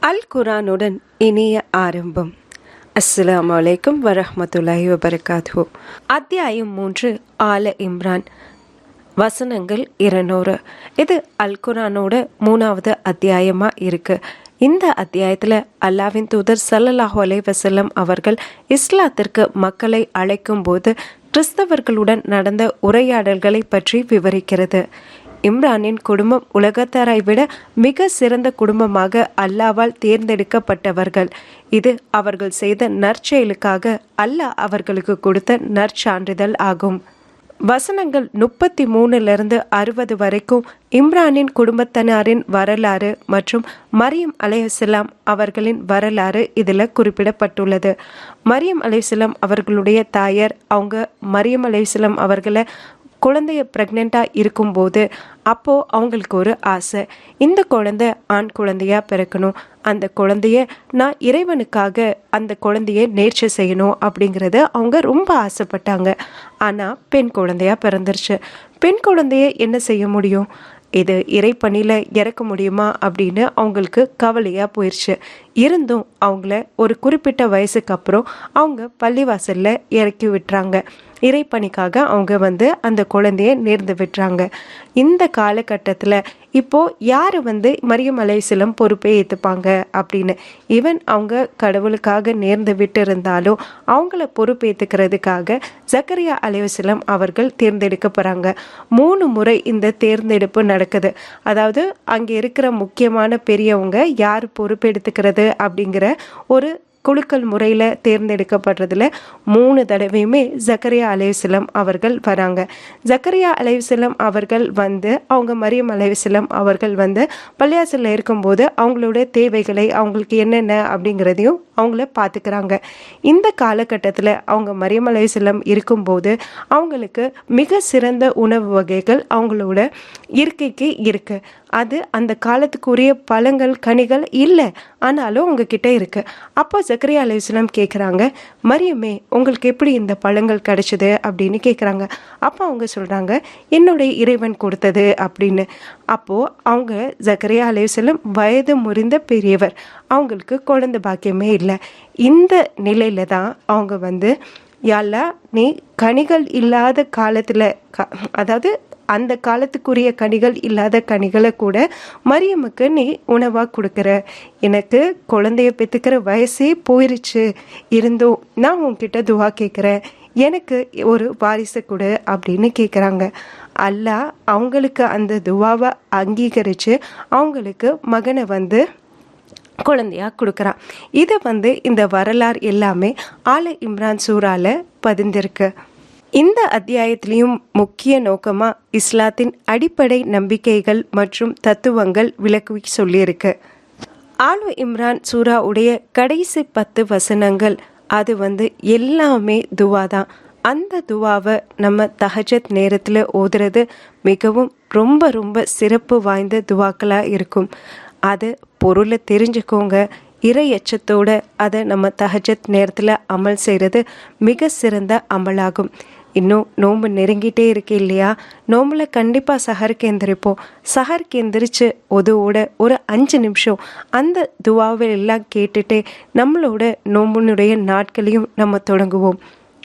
அல் குரானுடன் இனிய ஆரம்பம். அஸ்ஸலாமு அலைக்கும் வரஹ்மத்துல்லாஹி வபரகாத்துஹு. அத்தியாயம் 3, ஆல இம்ரான். வசனங்கள் 200. இது அல் குரானோட 3வது அத்தியாயமாக இருக்கு. இந்த அத்தியாயத்தில் அல்லாஹ்வின் தூதர் ஸல்லல்லாஹு அலைஹி வஸல்லம் அவர்கள் இஸ்லாத்திற்கு மக்களை அழைக்கும் போது கிறிஸ்தவர்களுடன் நடந்த உரையாடல்களை பற்றி விவரிக்கிறது. இம்ரானின் குடும்பம் உலகத்தாரை விட மிக சிறந்த குடும்பமாக அல்லாவால் தேர்ந்தெடுக்கப்பட்டவர்கள். இது அவர்கள் செய்த நற்செயலுக்காக அல்லாஹ் அவர்களுக்கு கொடுத்த நற்சான்றிதழ் ஆகும். வசனங்கள் 33 60 வரைக்கும் இம்ரானின் குடும்பத்தினரின் வரலாறு மற்றும் மரியம் அலைஹிஸ்ஸலாம் அவர்களின் வரலாறு இதில் குறிப்பிடப்பட்டுள்ளது. மரியம் அலைஹிஸ்ஸலாம் அவர்களுடைய தாயார் அவங்க மரியம் அலைஹிஸ்ஸலாம் அவர்களை குழந்தைய ப்ரெக்னெண்ட்டாக இருக்கும்போது அப்போது அவங்களுக்கு ஒரு ஆசை, இந்த குழந்தை ஆண் குழந்தையாக பிறக்கணும், அந்த குழந்தைய நான் இறைவனுக்காக அந்த குழந்தைய நேர்ச்சி செய்யணும் அப்படிங்கிறத அவங்க ரொம்ப ஆசைப்பட்டாங்க. ஆனால் பெண் குழந்தையாக பிறந்துருச்சு. பெண் குழந்தைய என்ன செய்ய முடியும், இது இறைப்பணியில் இறக்க முடியுமா அப்படின்னு அவங்களுக்கு கவலையாக போயிடுச்சு. இருந்தும் அவங்கள ஒரு குறிப்பிட்ட வயசுக்கு அப்புறம் அவங்க பள்ளிவாசலில் இறக்கி விட்டுறாங்க. இறைப்பணிக்காக அவங்க அந்த குழந்தைய நேர்ந்து விட்டுறாங்க. இந்த காலகட்டத்தில் இப்போது யார் மரியம் அலைஹிஸ்ஸலாம் பொறுப்பை ஏற்றுப்பாங்க அப்படின்னு ஈவன் அவங்க கடவுளுக்காக நேர்ந்து விட்டு இருந்தாலும் அவங்கள பொறுப்பேற்றுக்கிறதுக்காக ஜக்கரியா அலைஹிஸ்ஸலாம் அவர்கள் தேர்ந்தெடுக்கப்படுறாங்க. 3 முறை இந்த தேர்ந்தெடுப்பு நடக்குது. அதாவது அங்கே இருக்கிற முக்கியமான பெரியவங்க யார் பொறுப்பெடுத்துக்கிறது அப்படிங்கிற ஒரு குழுக்கள் முறையில் தேர்ந்தெடுக்கப்படுறதுல 3 தடவையுமே ஜக்கரியா அலைஹிஸ்ஸலாம் அவர்கள் வராங்க. ஜக்கரியா அலைஹிஸ்ஸலாம் அவர்கள் அவங்க மரியம் அலைஹிஸ்ஸலாம் அவர்கள் பள்ளியாசலில் இருக்கும்போது அவங்களோட தேவைகளை அவங்களுக்கு என்னென்ன அப்படிங்கிறதையும் அவங்கள பார்த்துக்கிறாங்க. இந்த காலகட்டத்தில் அவங்க மரியம் அலைஹிஸ்ஸலாம் இருக்கும்போது அவங்களுக்கு மிக சிறந்த உணவு வகைகள் அவங்களோட இருக்கைக்கு இருக்கு. அது அந்த காலத்துக்குரிய பழங்கள் கனிகள் இல்லை, ஆனாலும் உங்ககிட்ட இருக்கு. அப்போ ஜக்கரியா அலைஹிஸ்ஸலாம் கேட்குறாங்க, மரியமே உங்களுக்கு எப்படி இந்த பழங்கள் கிடைச்சது அப்படின்னு கேட்குறாங்க. அப்போ அவங்க சொல்கிறாங்க, என்னுடைய இறைவன் கொடுத்தது அப்படின்னு. அப்போது அவங்க ஜக்கரியா அலைஹிஸ்ஸலாம் வயது முறிந்த பெரியவர், அவங்களுக்கு குழந்தை பாக்கியமே இல்லை. இந்த நிலையில தான் அவங்க யா அல்லாஹ் நீ கனிகள் இல்லாத காலத்தில் அதாவது அந்த காலத்துக்குரிய கனிகள் இல்லாத கனிகளை கூட மரியமுக்கு நீ உணவாக கொடுக்குற, எனக்கு குழந்தைய பெற்றுக்கிற வயசே போயிருச்சு, இருந்தும் நான் உன்கிட்ட துவா கேட்குறேன், எனக்கு ஒரு வாரிசு கொடு அப்படின்னு கேட்குறாங்க. அல்லாஹ் அவங்களுக்கு அந்த துவாவை அங்கீகரித்து அவங்களுக்கு மகனை குழந்தையாக கொடுக்குறான். இதை இந்த வரலாறு எல்லாமே ஆல இம்ரான் சூறால பதிந்திருக்கு. இந்த அத்தியாயத்திலையும் முக்கிய நோக்கமாக இஸ்லாத்தின் அடிப்படை நம்பிக்கைகள் மற்றும் தத்துவங்கள் விளக்கி சொல்லியிருக்கு. ஆல இம்ரான் சூரா உடைய கடைசி 10 வசனங்கள் அது எல்லாமே துவா தான். அந்த துவாவை நம்ம தஹஜத் நேரத்தில் ஓதுறது மிகவும் ரொம்ப ரொம்ப சிறப்பு வாய்ந்த துவாக்களாக இருக்கும். அது பொருளை தெரிஞ்சுக்கோங்க, இறை எச்சத்தோட அதை நம்ம தஹஜத் நேரத்தில் அமல் செய்கிறது மிக சிறந்த அமலாகும். இன்னும் நோன்பு நெருங்கிட்டே இருக்கு இல்லையா, நோம்பில் கண்டிப்பாக சஹருக்கு எந்திரிப்போம். சஹருக்கு எந்திரிச்சு ஒதுவோட ஒரு 5 நிமிஷம் அந்த துவாவை எல்லாம் கேட்டுட்டு நம்மளோட நோம்பினுடைய நாட்களையும் நம்ம தொடங்குவோம்.